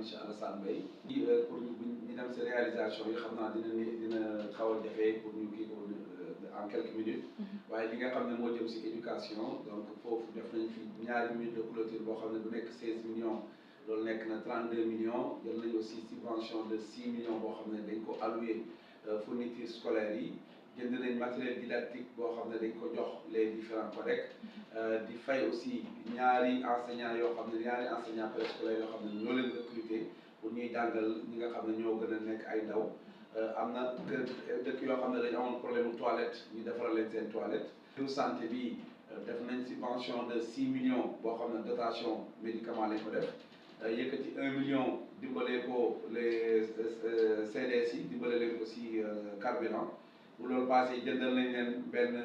monsieur Alassane Mbaye pour ñu dem si réalisation yi xam naa dina xaw a jafe pour ñu kii ko en quelques minutes waaye li nga xam ne moo jëm si éducation donc foofu def nañ fi ñaari minutes de clôture boo xam ne bu nekk 16 millions loolu nekk na 32 millions jël nañ aussi subvention de 6 millions boo xam ne dañ ko alloué fourniture scolaire yi jënd nañ matériel didactique boo xam ne dañ ko jox les différents collègues di fay aussi ñaari enseignants yoo xam ne ñaari enseignants préscolaires yoo xam ne ñoo leen recruter pour ñuy jàngal ñi nga xam ne ñoo gën a nekk ay ndaw am na dëkk yoo xam ne dañu amoon problème mu toilette ñu defaral leen seen toilette. pour santé bi def nañ subvention de 6 millions boo xam ne dotation médicament lañ ko def yëkkati 1 million dimbalee ko les CDS yi dimbale leen aussi carburant. bu loolu passé jëndal nañ leen benn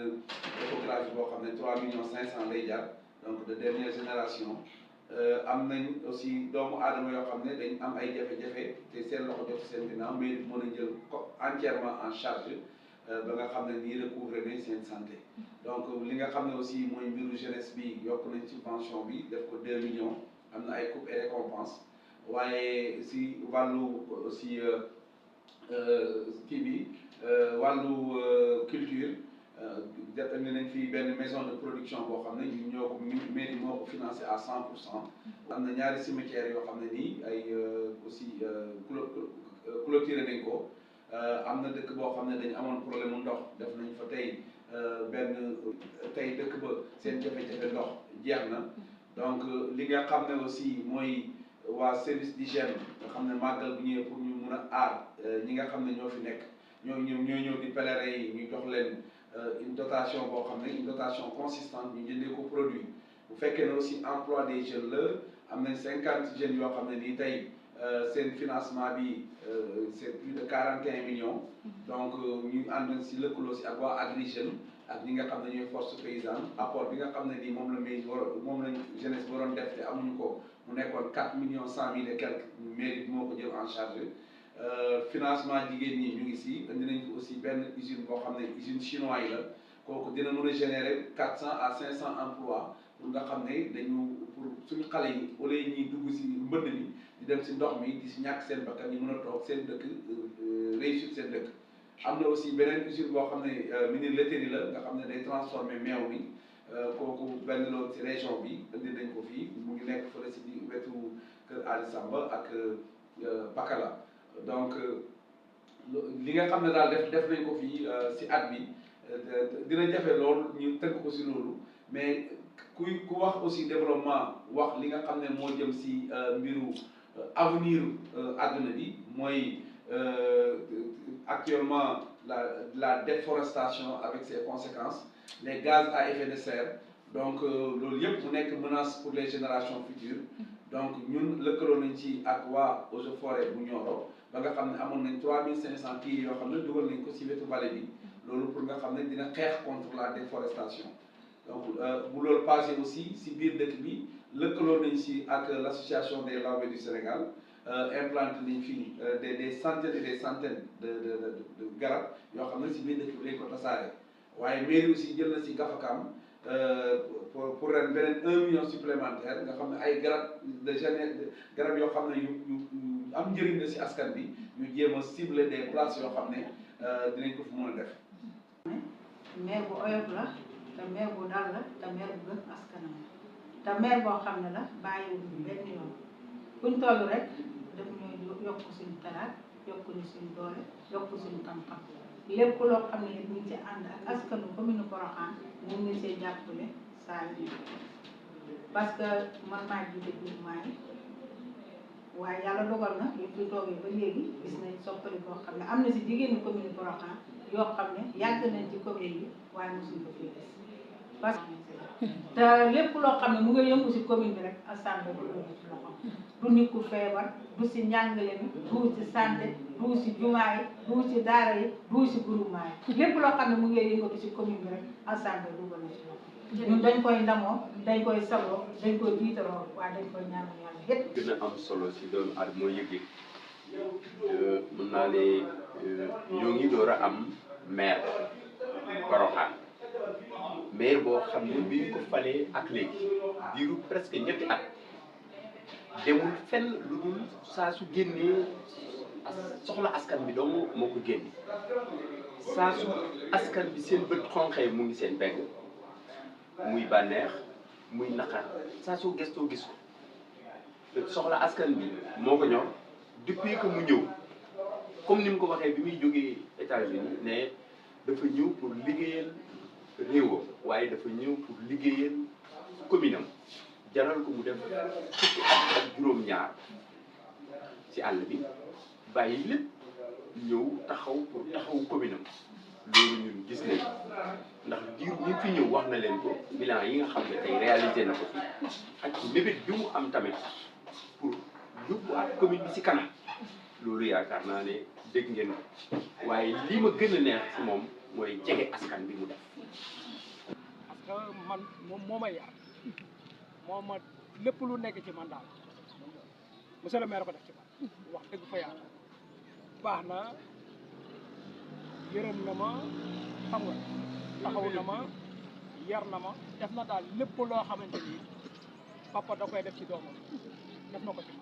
échographie boo xam ne 3 millions 500 lay jar donc de dernière génération am nañ aussi doomu aadama yoo xam ne dañ am ay jafe-jafe te seen loxo jot seen ginnaaw mais mën a jël entièrement en charge ba nga xam ne nii recouvrer nañ seen santé donc li nga xam ne aussi mooy mbiru jeunesse bi yokk nañ subvention bi def ko 2 millions am na ay coupe et récompense waaye si wàllu aussi kii bi wàllu culture def nañ fi benn maison de production boo xam ne ñun ñoo ko mairie moo ko financé à 100%. am na ñaari cimetières yoo xam ne nii ay aussi clôturé nañ ko am na dëkk boo xam ne dañu amoon problème mu ndox def nañ fa tey benn tey dëkk ba seen jafe-jafe ndox jeex na donc li nga xam ne aussi mooy waa service d'hygiène nga xam ne màggal bu ñëwee pour ñu mun a aar ñi nga xam ne ñoo fi nekk. ñoo ñëw di pèlerin yi ñu jox leen une dotation boo xam ne une dotation consistante ñu jëndee ko produit bu fekkee ne aussi emploi des jeunes la am nañ 50 jeunes yoo xam ne nii tey seen financement bi c'est plus de 41 millions donc ñu ànd si lëkkaloo si ak waa Agri Jeunes ak ñi nga xam ne ñooy force paysane apport bi nga xam ne nii moom la mairie moom lañ jeunesse waroon def te amuñu ko mu nekkoon 4 millions 100 mille et quelques mairie bi moo ko jël en charge financement jigéen ñi ñu ngi si indi nañ ko aussi benn usine boo xam ne usine chinois yi la kooku dina mën a générer 400 à 500 emplois pour nga xam ne dañu pour suñu xale yi wala ñuy dugg si mbënd mi di dem si ndox mi di si ñàkk seen bakkan ñu mën a toog seen dëkk réussir seen dëkk. am na aussi beneen usine boo xam ne mini laiterie la nga xam ne day transformer meew mi kooku benn loolu si région bi indi nañ ko fii mu ngi nekk fële si wetu kër Ali Samba ak Pakala. donc li nga xam ne daal def nañ ko fii si at bi dina jafe lool ñu tënk ko si loolu mais ku wax aussi développement wax li nga xam ne moo jëm si mbiru avenir àdduna bi mooy actuellement la déforestation avec ses conséquences les gaz à effet de serre donc loolu yëpp mu nekk menace pour les générations futures donc ñun lëkkaloo nañ ci ak waa Eaux et Forêts bu Nioro ba nga xam ne amoon nañ 3500 kii yoo xam ne dugal nañ ko si wetu vallée bi loolu pour nga xam ne dina xeex contre la déforestation donc bu loolu passé aussi si biir dëkk bi lëkkaloo nañ si ak l' association des Lawbe du Sénégal implanté nañ fii des centaines et des centaines de garab yoo xam ne si biir dëkk bi lañ ko tasaare waaye mairie aussi jël na si gafakaam pour ren beneen 1 million supplémentaire nga xam ne ay garab garab yoo xam ne yu am njëriñ la si askan bi ñu jéem a cibler des places yoo xam ne dinañ ko fi mën a def. maire bu oyof la te maire bu dal la te maire bu gën askanam te maire boo xam ne la bàyyiwuñu benn yoon buñ toll rek daf ñooy yokk suñu talaat yokk ñu suñu doole yokk suñu xam-xam lépp loo xam ne nit ñi ci ànd ak askanu commune Porokhane ñu ngi see jàppale saa yu parce que man maa jiite groupement yi waaye yàlla dogal na ñu fi toogee ba léegi gis nañ soppali boo xam ne am na si jigéenu commune Porokhane yoo xam ne yàgg nañ ci commune bi waaye mosuñ ko fii des parce que te lépp loo xam ne mu nga yëngu si commune bi rek assemblée bi loolu ci loxo du nit ku feebar du si njàngale mi du si santé du si jumaa yi du si daara yi du si groupement yi lépp loo xam ne mu ngi yëngatu si commune bi rek assemblée dugal na ci loxo ñun dañ koy ndamoo dañ koy sagoo dañ koy jiitaroo waaye dañ koy ñaanal yàlla yépp gën a am solo si doomu aadama mooy yëg-yëg mën naa ne ñoo ngi door a am maire Porokhane maire boo xam ne bi ñu ko falee ak léegi diiru presque ñetti at demul fenn lu dul saa su génnee soxla askan bi dong moo ko génne saa su askan bi seen bët xonqee mu ngi seen pegg muy bànneex muy naqar saa su gëstoo gis ko soxla askan bi moo ko ñor depuis que mu ñëw comme ni mu ko waxee bi muy jógee États-Unis ne dafa ñëw pour liggéeyal réewam waaye dafa ñëw pour liggéeyal commune am jaral ko mu def fukki at ak juróom-ñaar ci àll bi bàyyi lépp ñëw taxaw pour taxaw commune am loolu ñun gis nañ ndax diir ñi fi ñëw wax na leen ko bilan yi nga xam ne tey réalisé na ko fi ak mébét bi mu am tamit pour yóbbu ak commune bi ci kanam loolu yaakaar naa ne dégg ngeen ko waaye li ma gën a neex ci moom mooy jege askan bi mu def. parce que man moom moo ma yar moo ma lépp lu nekk ci man daal monsieur le maire ko def ci man wax dëgg fa yàlla baax na yërëm na ma xam nga taxaw na ma yar na ma def na daal lépp loo xamante ni papa da koy def ci doomam def na ko ci